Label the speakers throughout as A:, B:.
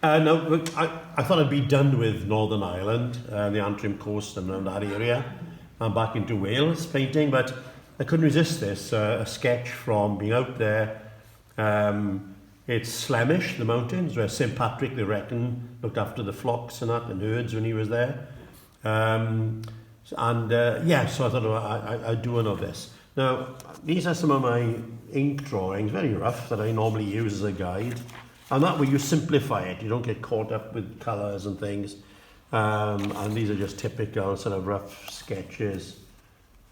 A: No, but I thought I'd be done with Northern Ireland, the Antrim coast and around that area, and back into Wales painting, but I couldn't resist this, a sketch from being out there. It's Slemish, the mountains, where St Patrick, they reckon, looked after the flocks and that, and herds when he was there. Yeah, so I thought I'd do one of this. Now, these are some of my ink drawings, very rough, that I normally use as a guide. And that way you simplify it, you don't get caught up with colours and things. And these are just typical sort of rough sketches.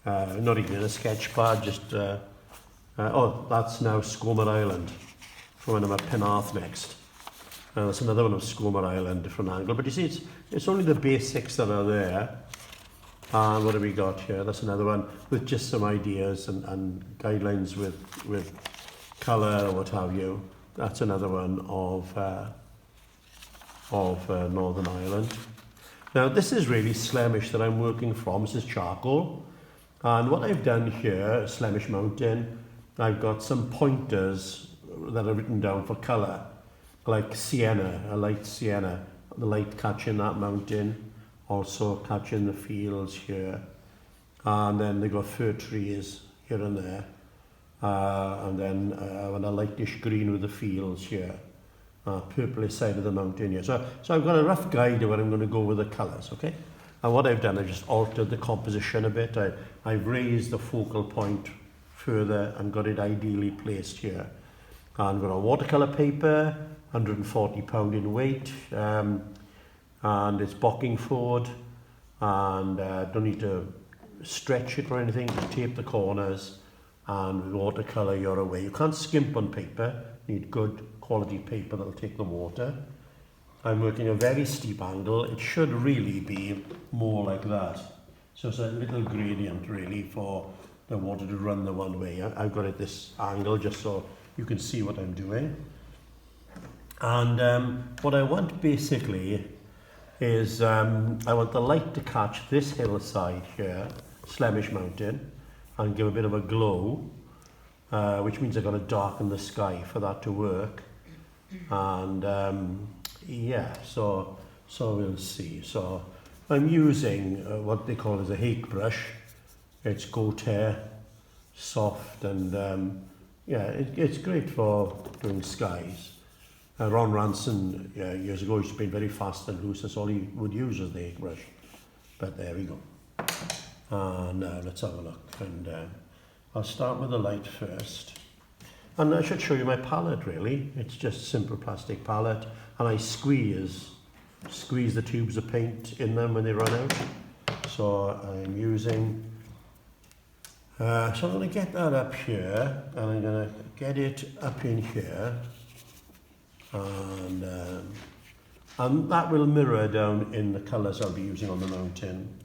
A: Not even a sketch pad, just... oh, that's now Scomer Island, from when I'm at Penyrheol next. That's another one of Scomer Island, different angle. But you see, it's only the basics that are there. And what have we got here? That's another one with just some ideas and guidelines with colour or what have you. That's another one of Northern Ireland. Now this is really Slemish that I'm working from. This is charcoal. And what I've done here, Slemish Mountain, I've got some pointers that are written down for colour. Like sienna, a light sienna. The light catching that mountain. Also catching the fields here. And then they've got fir trees here and there. And then a lightish green with the fields here, purplish side of the mountain here. So I've got a rough guide of where I'm going to go with the colours, okay? And what I've done, I've just altered the composition a bit. I've raised the focal point further and got it ideally placed here. And I've got a watercolour paper, 140 pound in weight, and it's bocking forward, and don't need to stretch it or anything, just tape the corners. And with watercolour you're away. You can't skimp on paper, you need good quality paper that'll take the water. I'm working a very steep angle. It should really be more like that. So it's a little gradient really for the water to run the one way. I've got it this angle just so you can see what I'm doing. And what I want basically is I want the light to catch this hillside here, Slemish Mountain, and give a bit of a glow, which means I've got to darken the sky for that to work. And yeah, so we'll see. So I'm using what they call as a hake brush. It's goat hair, soft, and yeah, it's great for doing skies. Ron Ranson years ago used to paint very fast and loose. That's all he would use was the hake brush. But there we go. And let's have a look, and I'll start with the light first. And I should show you my palette really. It's just simple plastic palette, and I squeeze the tubes of paint in them when they run out. So I'm using, so I'm going to get that up here, and I'm going to get it up in here, and that will mirror down in the colours I'll be using on the mountain.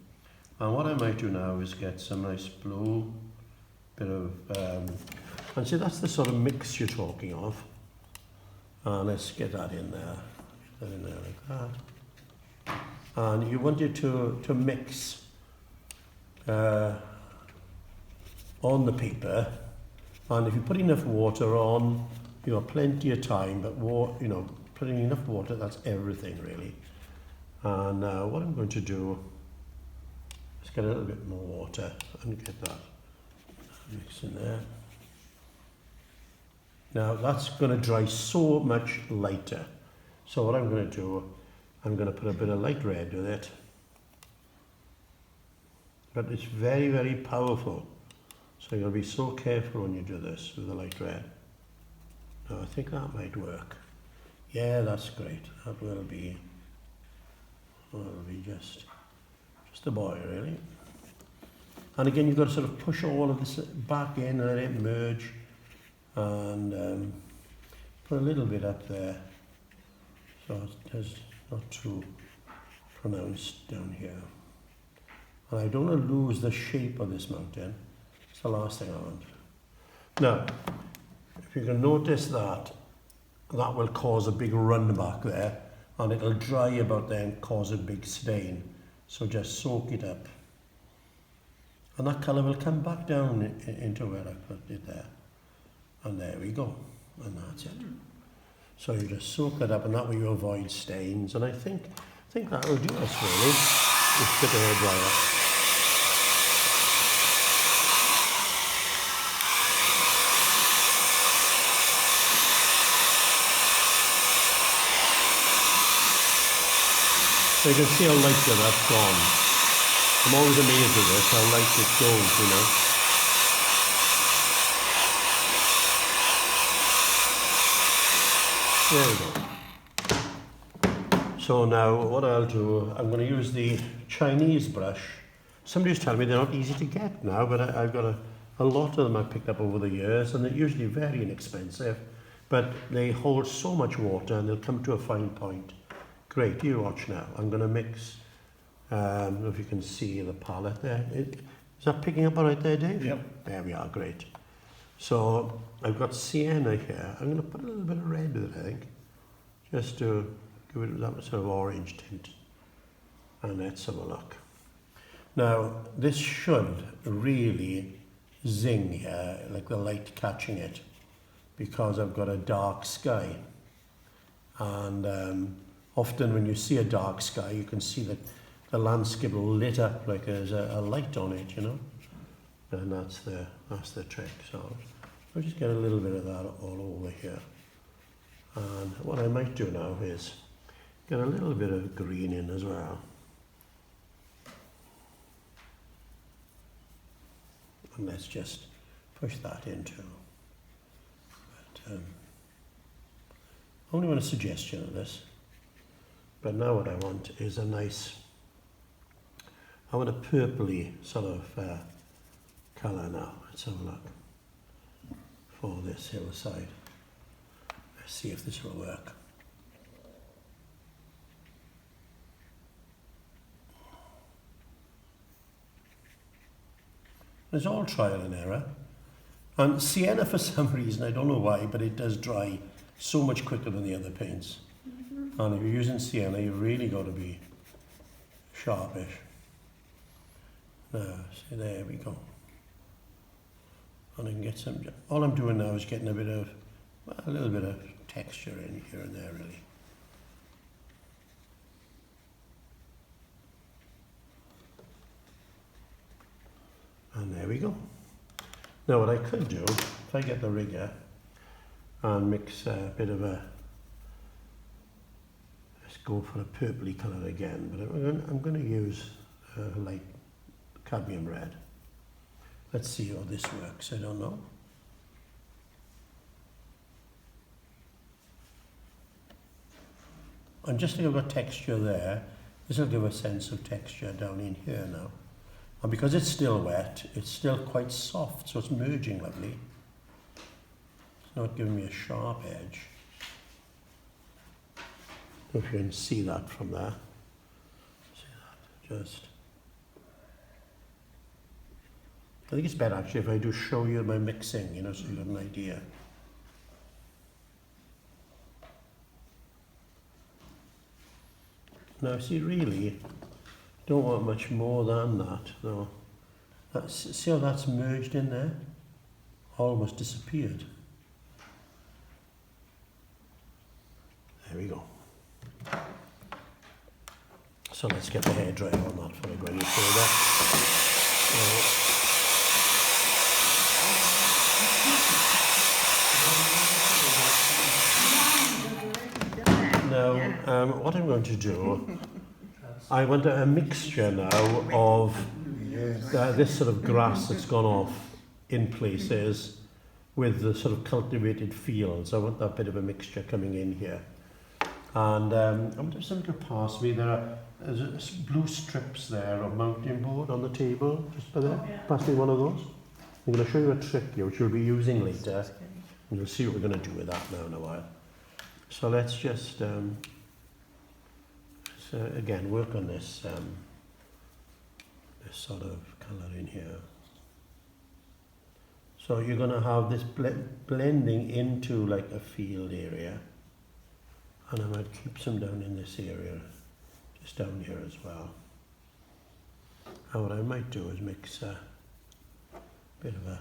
A: And what I might do now is get some nice blue, bit of, and see that's the sort of mix you're talking of. And let's get that in there, like that. And you want it to mix on the paper. And if you put enough water on, you know, plenty of time, but putting enough water, that's everything really. And what I'm going to do, let's get a little bit more water and get that mix in there. Now that's going to dry so much lighter. So what I'm going to do, I'm going to put a bit of light red with it. But it's very, very powerful. So you've got to be so careful when you do this with the light red. Now I think that might work. Yeah, that's great. That will be just a boy, really. And again, you've got to sort of push all of this back in and let it merge, and put a little bit up there, so it's not too pronounced down here. And I don't want to lose the shape of this mountain. It's the last thing I want. Now, if you can notice that will cause a big run back there, and it'll dry about there and cause a big stain. So just soak it up. And that colour will come back down into where I put it there. And there we go. And that's it. So you just soak that up, and that way you avoid stains. And I think that will do us really. Just get the hairdryer. So you can see how light that's gone. I'm always amazed at this, how light it goes, you know. There we go. So now what I'll do, I'm going to use the Chinese brush. Somebody was telling me they're not easy to get now, but I've got a lot of them I've picked up over the years, and they're usually very inexpensive, but they hold so much water and they'll come to a fine point. Great, you watch now. I'm going to mix, I don't know if you can see the palette there. Is that picking up all right there, Dave?
B: Yep.
A: There we are, great. So I've got sienna here. I'm going to put a little bit of red with it, I think, just to give it that sort of orange tint. And let's have a look. Now, this should really zing here, like the light catching it, because I've got a dark sky. And often when you see a dark sky, you can see that the landscape lit up like there's a light on it, you know. And that's the trick. So I'll just get a little bit of that all over here. And what I might do now is get a little bit of green in as well. And let's just push that into. But, only want a suggestion of this. But now what I want is a nice, I want a purpley sort of colour now. Let's have a look for this hillside. Let's see if this will work. It's all trial and error. And sienna, for some reason, I don't know why, but it does dry so much quicker than the other paints. And if you're using sienna, you've really got to be sharpish. Now, see, there we go. And I can get some, all I'm doing now is getting a little bit of texture in here and there, really. And there we go. Now what I could do, if I get the rigger and mix a bit of a, let's go for a purpley colour again, but I'm going to use light cadmium red. Let's see how this works, I don't know. And just think I've got texture there, this will give a sense of texture down in here now. And because it's still wet, it's still quite soft, so it's merging lovely. It's not giving me a sharp edge. If you can see that from there. See that, just. I think it's better actually if I do show you my mixing, you know, so you have an idea. Now see, really, don't want much more than that, though. See how that's merged in there? Almost disappeared. There we go. So let's get the hairdryer on that for a ready Now, what I'm going to do, I want a mixture now of this sort of grass that's gone off in places with the sort of cultivated fields. I want that bit of a mixture coming in here. And I'm going to have something to pass me. There's blue strips there of mountain board on the table, just by there. Oh, yeah. Pass me one of those. I'm going to show you a trick here, which we'll be using later. And you'll see what we're going to do with that now in a while. So let's just, again, work on this, this sort of colour in here. So you're going to have this blending into like a field area. And I might keep some down in this area, just down here as well. And what I might do is mix a bit of a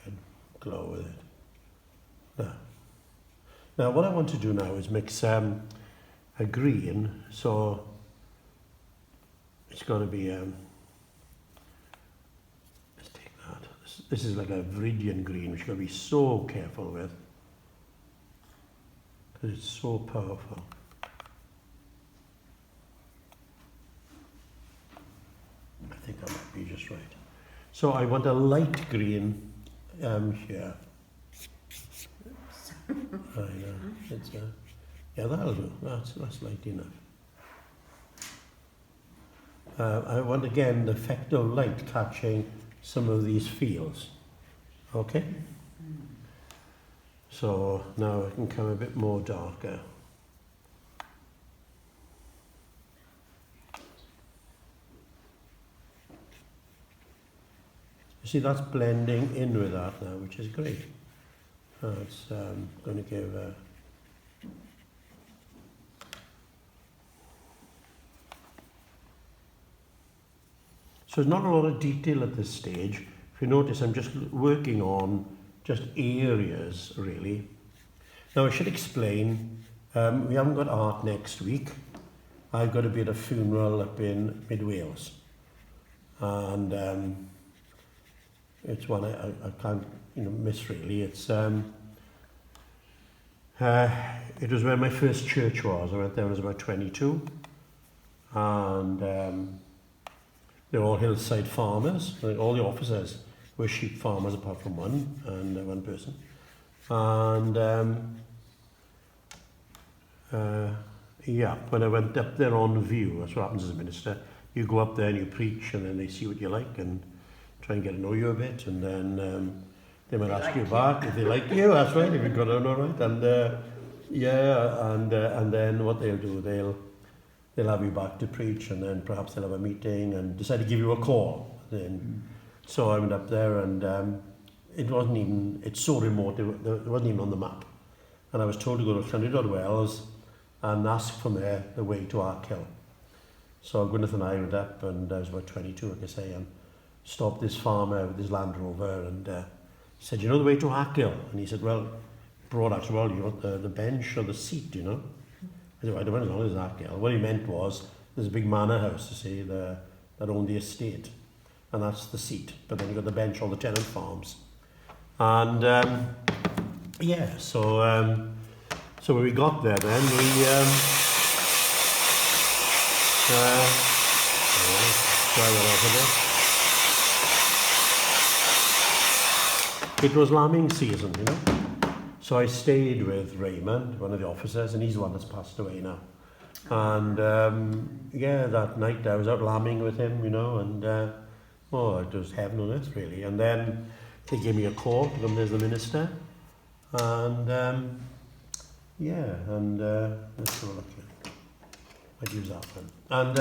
A: red glow with it. Now what I want to do now is mix a green, so it's got to be, let's take that. This is like a viridian green, which you've got to be so careful with, because it's so powerful. I think that might be just right. So I want a light green here. I know, it's yeah, that'll do. That's light enough. I want again the effect of light catching some of these fields. Okay? So now I can come a bit more darker. You see, that's blending in with that now, which is great. It's going to give a so there's not a lot of detail at this stage. If you notice, I'm just working on just areas, really. Now I should explain, we haven't got art next week. I've got to be at a funeral up in Mid Wales, and it's one I can't miss really. It's it was where my first church was. I went there when I was about 22, and they're all hillside farmers. All the officers were sheep farmers apart from one, and one person. And yeah, when I went up there on view, that's what happens as a minister. You go up there and you preach, and then they see what you like and try and get to know you a bit, and then they might ask you back if they like you. That's right, if you've got on all right. And yeah, and then what they'll do, they'll have you back to preach, and then perhaps they'll have a meeting and decide to give you a call. Then, so I went up there, and it wasn't even, it's so remote, it wasn't even on the map. And I was told to go to Penyrheol Wells and ask from there the way to Arkhill. So Gwyneth and I went up, and I was about 22, like I say, and stopped this farmer with his Land Rover, and said, you know the way to Arkhill? And he said, well, broad out, well, you want the bench or the seat, I said, well, I don't know as long as Arkhill. What he meant was, there's a big manor house, you see, that owned the estate, and that's the seat. But then you've got the bench, all the tenant farms. And yeah, so when we got there then, it was lambing season, So I stayed with Raymond, one of the officers, and he's the one that's passed away now. And yeah, that night I was out lambing with him, and oh, it was heaven on earth really. And then they gave me a call to come as the minister, and yeah, and let's have a look here. I'd use that one. And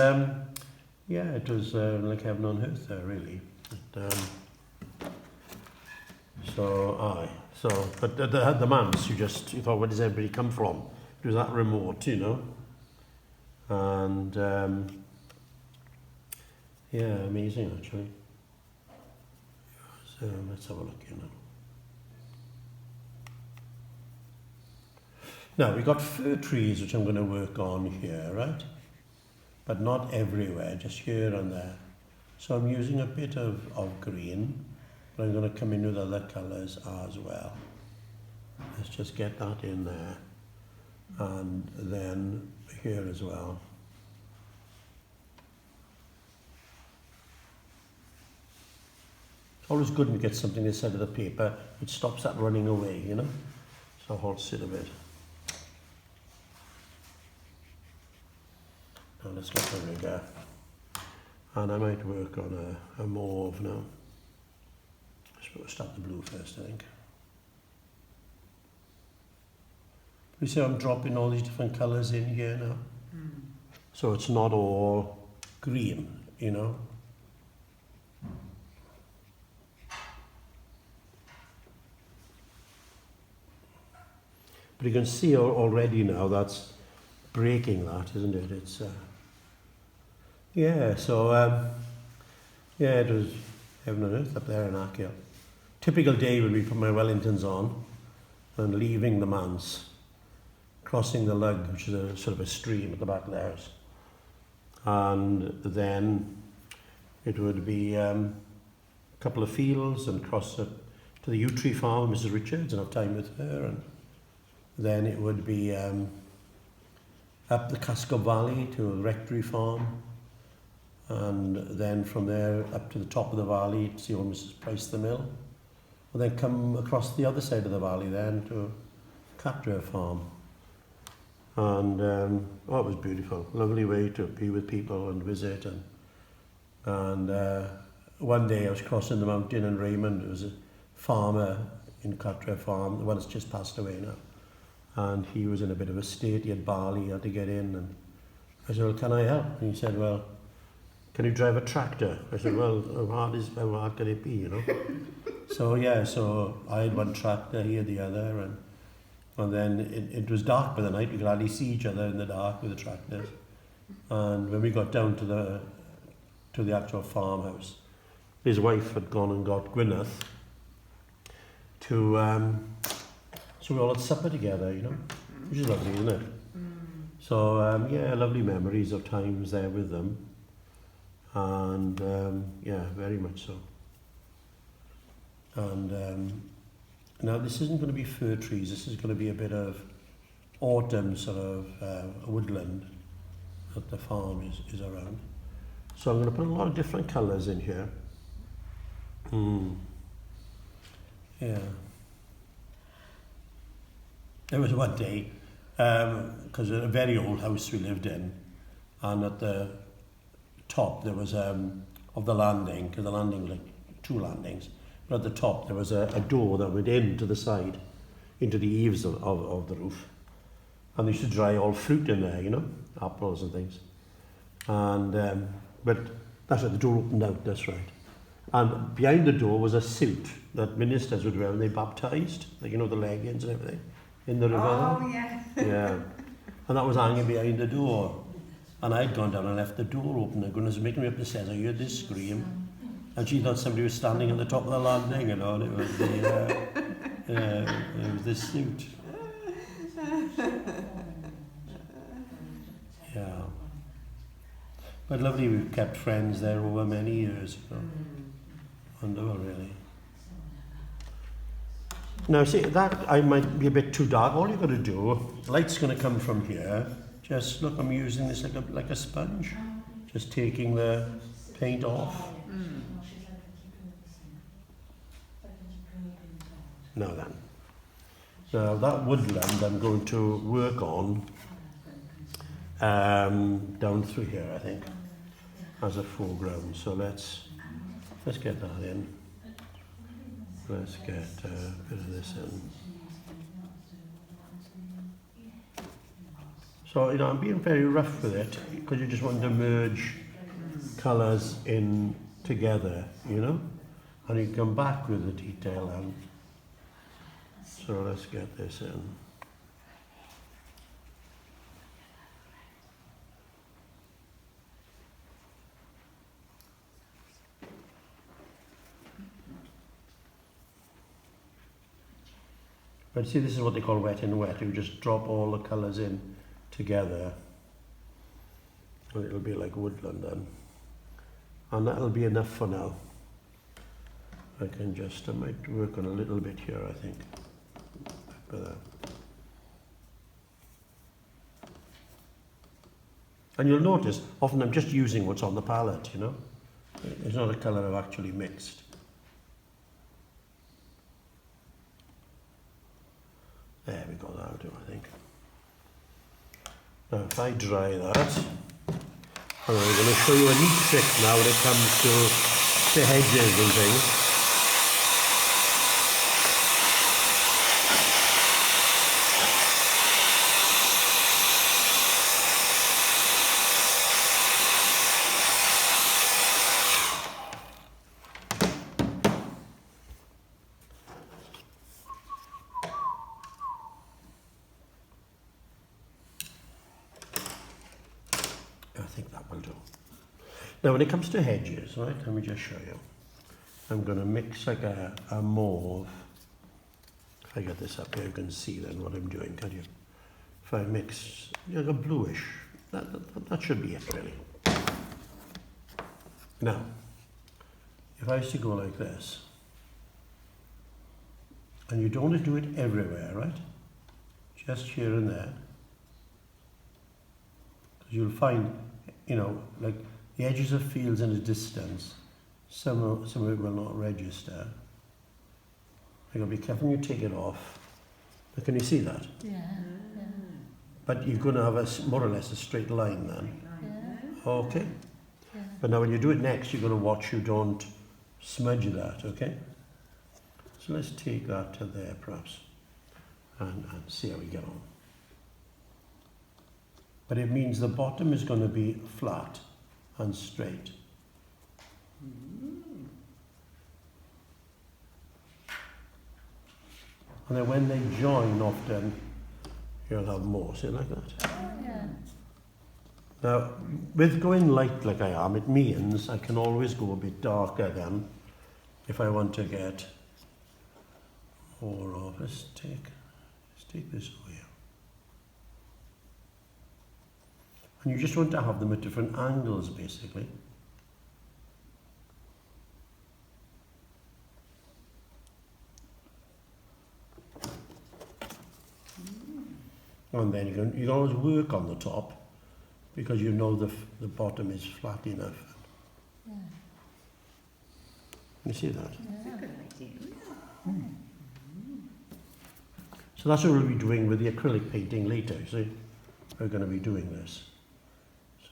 A: yeah, it was like heaven on earth there really. But the manse, you thought, where does everybody come from? It was that remote, And yeah, amazing actually. So let's have a look, Now we've got fir trees which I'm going to work on here, right? But not everywhere, just here and there. So I'm using a bit of green, but I'm going to come in with other colours as well. Let's just get that in there, and then here as well. It's always good when you get something this side of the paper. It stops that running away, So hold still a bit. Now let's get the rigger. And I might work on a mauve now. Let's start the blue first, I think. You see I'm dropping all these different colours in here now. So it's not all green, But you can see already now that's breaking that, isn't it? It's yeah, so yeah, it was heaven on earth up there in Arkhill. Typical day would be put my Wellingtons on and leaving the manse. crossing the Lug, which is a sort of a stream at the back of the house. And then it would be a couple of fields and cross it to the yew tree farm, Mrs. Richards, and have time with her. And then it would be up the Casco Valley to the Rectory farm, and then from there up to the top of the valley to see old Mrs. Price the mill, and then come across the other side of the valley then to Catdre farm. And oh, it was beautiful, lovely way to be with people and visit. And one day I was crossing the mountain in Raymond. There was a farmer in Catdre farm, the one that's just passed away now, and he was in a bit of a state. He had barley, he had to get in, and I said, well, can I help? And he said, well, can you drive a tractor? I said, well, how hard can it be, you know? So yeah, so I had one tractor, he had the other, and then it was dark by the night. We could hardly see each other in the dark with the tractors. And when we got down to the actual farmhouse, his wife had gone and got Gwyneth to, so we all had supper together, you know, which is lovely, isn't it? So yeah, lovely memories of times there with them. And yeah, very much so. And now this isn't going to be fir trees, this is going to be a bit of autumn sort of woodland that the farm is around. So I'm going to put a lot of different colours in here. Yeah. There was one day, because a very old house we lived in, and at the top there was of the landing, because the landing was like 2 landings, but at the top there was a door that went in to the side, into the eaves of the roof, and they used to dry all fruit in there, you know, apples and things. And but that's right, the door opened out, that's right. And behind the door was a suit that ministers would wear when they baptised, like, you know, the leggings and everything, in the river.
B: Oh, yeah.
A: Yeah. And that was hanging behind the door. And I'd gone down and left the door open, and goodness, making me up the stairs, I heard this scream. And she thought somebody was standing on the top of the landing, you know, and it was this suit. Yeah. But lovely, we've kept friends there over many years. You know. Wonderful, really. Now, see, that I might be a bit too dark. All you've got to do, light's going to come from here. Just look, I'm using this like a sponge. Just taking the paint off. Now then. Now that woodland I'm going to work on down through here, I think, as a foreground. So let's get that in. Let's get a bit of this in. So, you know, I'm being very rough with it because you just want to merge colours in together, you know, and you come back with the detail on. So let's get this in. But see, this is what they call wet in wet. You just drop all the colours in together. And it'll be like woodland then. And that'll be enough for now. I might work on a little bit here, I think. And you'll notice, often I'm just using what's on the palette, you know. It's not a colour I've actually mixed. There we go, that'll do, I think. Now, if I dry that, I'm going to show you a neat trick now when it comes to hedges and things. I think that will do. Now when it comes to hedges, right, let me just show you. I'm going to mix like a mauve. If I get this up here, you can see then what I'm doing, can you? if I mix like a bluish, that should be it really. Now, if I was to go like this, and you don't want to do it everywhere, right? Just here and there. Because you'll find, you know, like the edges of fields in the distance, some of it will not register. You gotta be careful when you take it off. But can you see that?
B: Yeah.
A: But you're going to have a, more or less a straight line then.
B: Yeah.
A: Okay.
B: Yeah.
A: But now when you do it next, you're going to watch you don't smudge that, okay? So let's take that to there perhaps and see how we get on. But it means the bottom is going to be flat and straight. And then when they join often, you'll have more, see like that.
B: Yeah.
A: Now, with going light like I am, it means I can always go a bit darker then, if I want to get more of, let's take this away. And you just want to have them at different angles basically. And then you can always work on the top because you know the bottom is flat enough.
B: Yeah.
A: You see that?
B: Yeah.
C: Good idea.
A: So that's what we'll be doing with the acrylic painting later, you see? We're going to be doing this.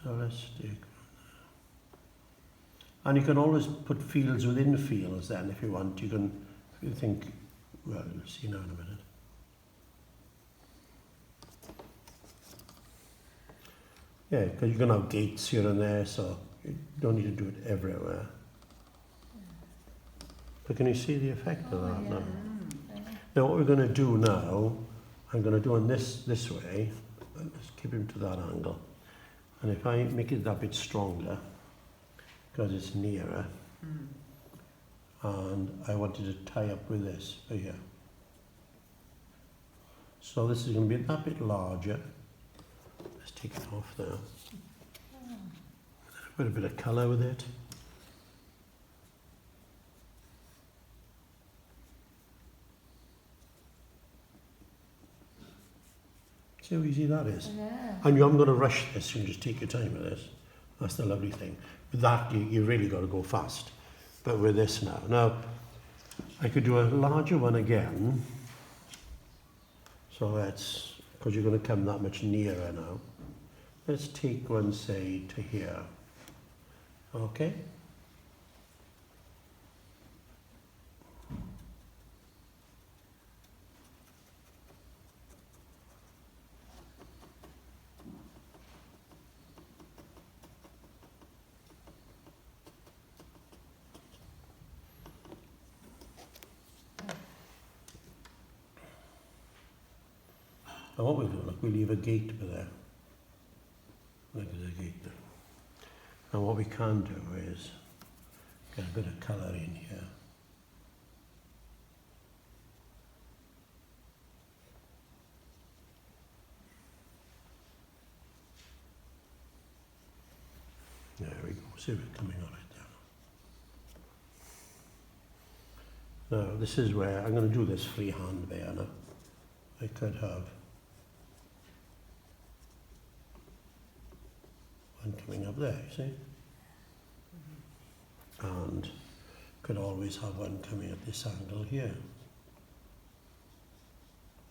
A: So let's take one there. And you can always put fields within fields then if you want. You can, if you think, well, we'll see now in a minute. Yeah, because you're going to have gates here and there, so you don't need to do it everywhere. But can you see the effect of that now? Now what we're going to do now, I'm going to do on this way, let's keep him to that angle. And if I make it a bit stronger, because it's nearer, and I wanted to tie up with this over here. So this is going to be a bit larger. Let's take it off now. Put a bit of colour with it. See how easy that is?
B: Yeah.
A: And you haven't got to rush this, you can just take your time with this. That's the lovely thing. With that, you really got to go fast. But with this now, I could do a larger one again. So let's, because you're going to come that much nearer now. Let's take one, say, to here. Okay? And what we'll do, look, we'll leave a gate there. Look, there's a gate there. And what we can do is get a bit of colour in here. There we go, see it coming on right there. Now this is where, I'm going to do this freehand there now. I could have one coming up there, you see? And could always have one coming at this angle here.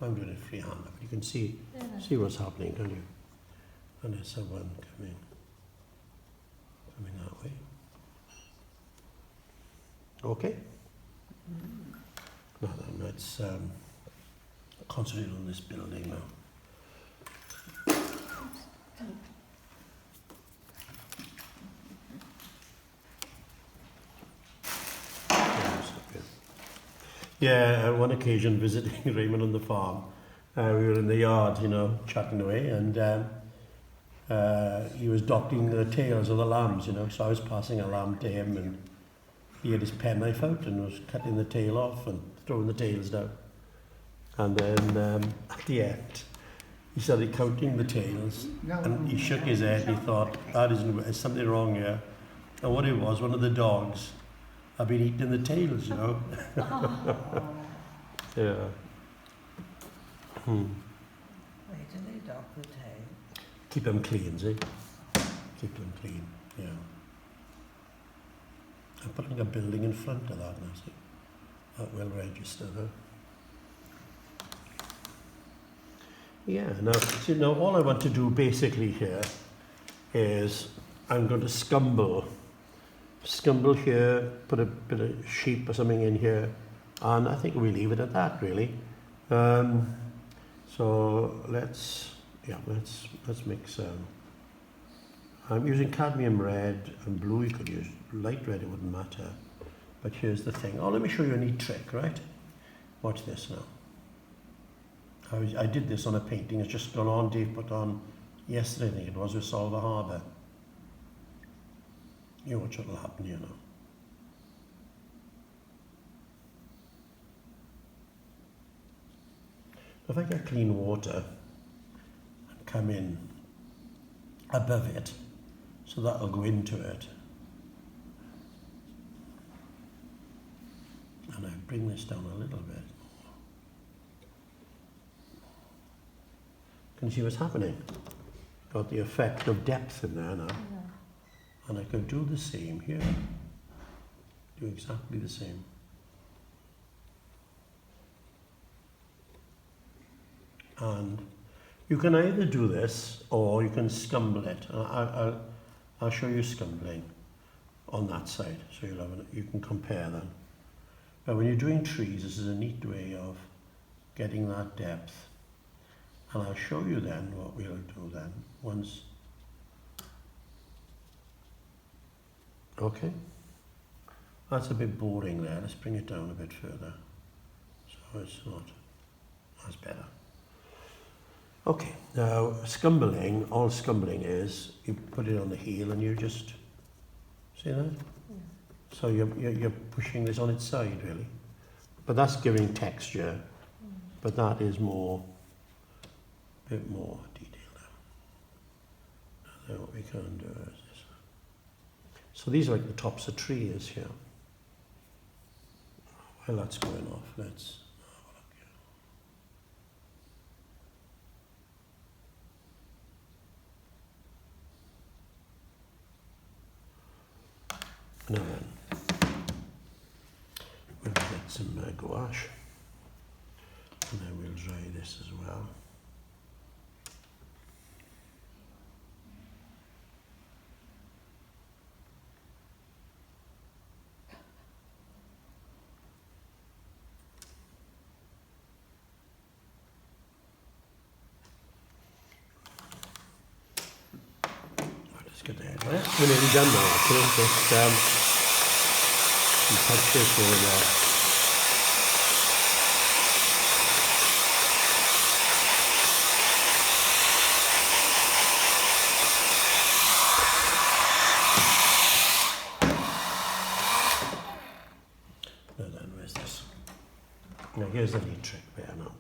A: I'm doing it freehand, but you can see what's happening, can't you? And there's one coming that way. Okay? Now then, let's concentrate on this building now. Yeah, on one occasion visiting Raymond on the farm, we were in the yard, you know, chatting away, and he was docking the tails of the lambs, you know, so I was passing a lamb to him, and he had his penknife out and was cutting the tail off and throwing the tails down. And then at the end, he started counting the tails, and he shook his head and he thought, there's something wrong here. And what it was, one of the dogs had been eating the tails, you know. Yeah.
B: Why do they dog the tail?
A: Keep them clean, see? Keep them clean, yeah. I'm putting a building in front of that now, see? That will register, though. Yeah, now all I want to do basically here is I'm going to scumble here, put a bit of sheep or something in here, and I think we leave it at that really. So let's mix. I'm using cadmium red and blue. You could use light red; it wouldn't matter. But here's the thing. Oh, let me show you a neat trick, right? Watch this now. I did this on a painting. It's just gone on. Dave put on yesterday. I think it was with Solva Harbour. You watch what will happen here now. If I get clean water and come in above it, so that'll go into it. And I bring this down a little bit. Can you see what's happening? Got the effect of depth in there now. Yeah. And I could do the same here. Do exactly the same. And you can either do this or you can scumble it. I'll show you scumbling on that side, so you can compare them. But when you're doing trees, this is a neat way of getting that depth. And I'll show you then what we'll do then once. Okay, that's a bit boring there. Let's bring it down a bit further, so it's not. That's better. Okay, now scumbling, all scumbling is you put it on the heel and you just see that. Yeah. So you're pushing this on its side really, but that's giving texture. But that is more, a bit more detail now. Then what we can do is this. So these are like the tops of trees here. While that's going off, let's have a look here. Now then, we'll get some gouache, and then we'll dry this as well. Get the head right. We're nearly done now, actually. Just some textures here and there. Now then, where's this? Now here's the neat trick there now.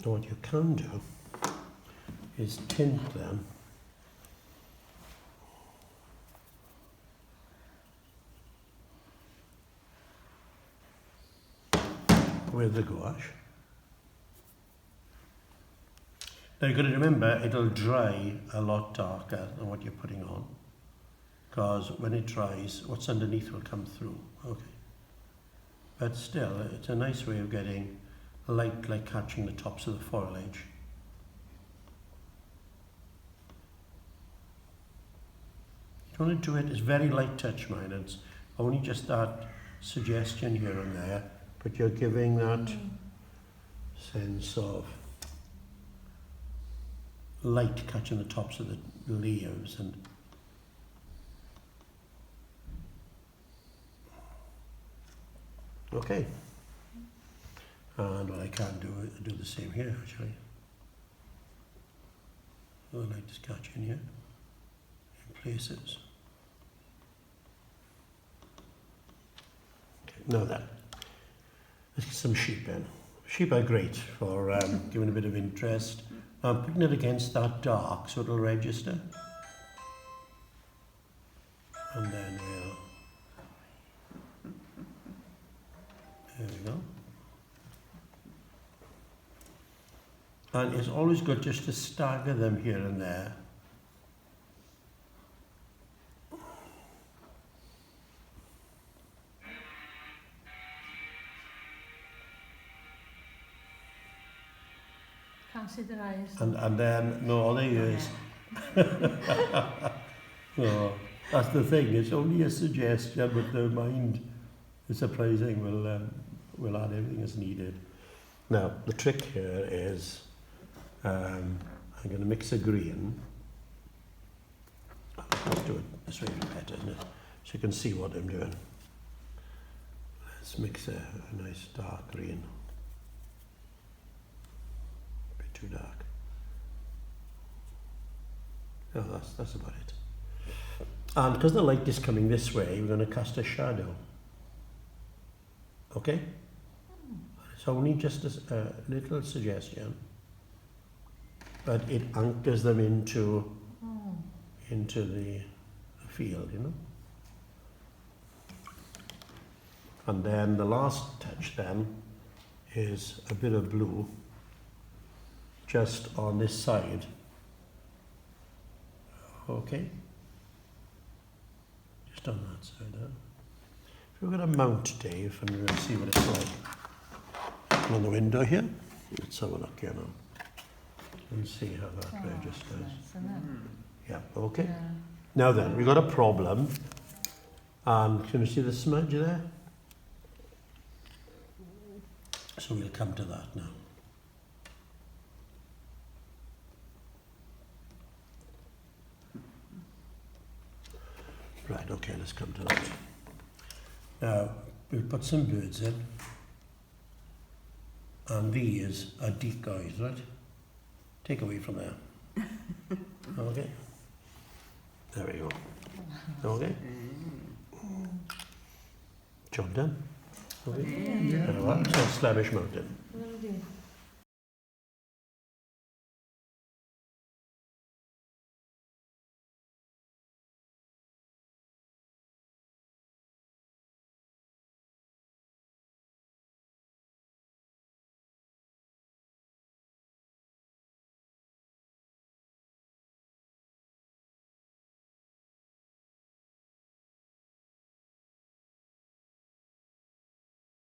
A: Now what you can do is tint them with the gouache. Now you've got to remember it'll dry a lot darker than what you're putting on, because when it dries what's underneath will come through. Okay, but still it's a nice way of getting light, like catching the tops of the foliage. You want to do it, it's very light touch, mine. It's only just that suggestion here and there, but you're giving that sense of light catching the tops of the leaves and okay. And what I can do the same here actually. The light is catching here in places. Okay, now then, let's get some sheep in. Sheep are great for giving a bit of interest. I'm putting it against that dark so it'll register. And then there we go. And it's always good just to stagger them here and there.
C: Can't see their eyes.
A: And then, no, there he is. No, that's the thing, it's only a suggestion, but the mind is surprising, will add everything as needed. Now, the trick here is, I'm going to mix a green. Let's do it this way better, isn't it? So you can see what I'm doing. Let's mix a nice dark green. A bit too dark. No, that's about it. And because the light is coming this way, we're going to cast a shadow. Okay? It's only just a little suggestion, but it anchors them into the field, you know. And then the last touch then is a bit of blue just on this side. Okay? Just on that side, huh? If we're going to mount, Dave, and we're going to see what it's like. On the window here, let's have a look here now and see how that registers.
C: Nice,
A: Yeah, okay.
C: yeah.
A: Now then, we've got a problem. And can you see the smudge there? So we'll come to that now. Right, okay, let's come to that. Now, we'll put some birds in. And these are decoys, right? Take away from there. Okay. There we go. Okay. Job done. Okay. There we are. So Slemish Mountain.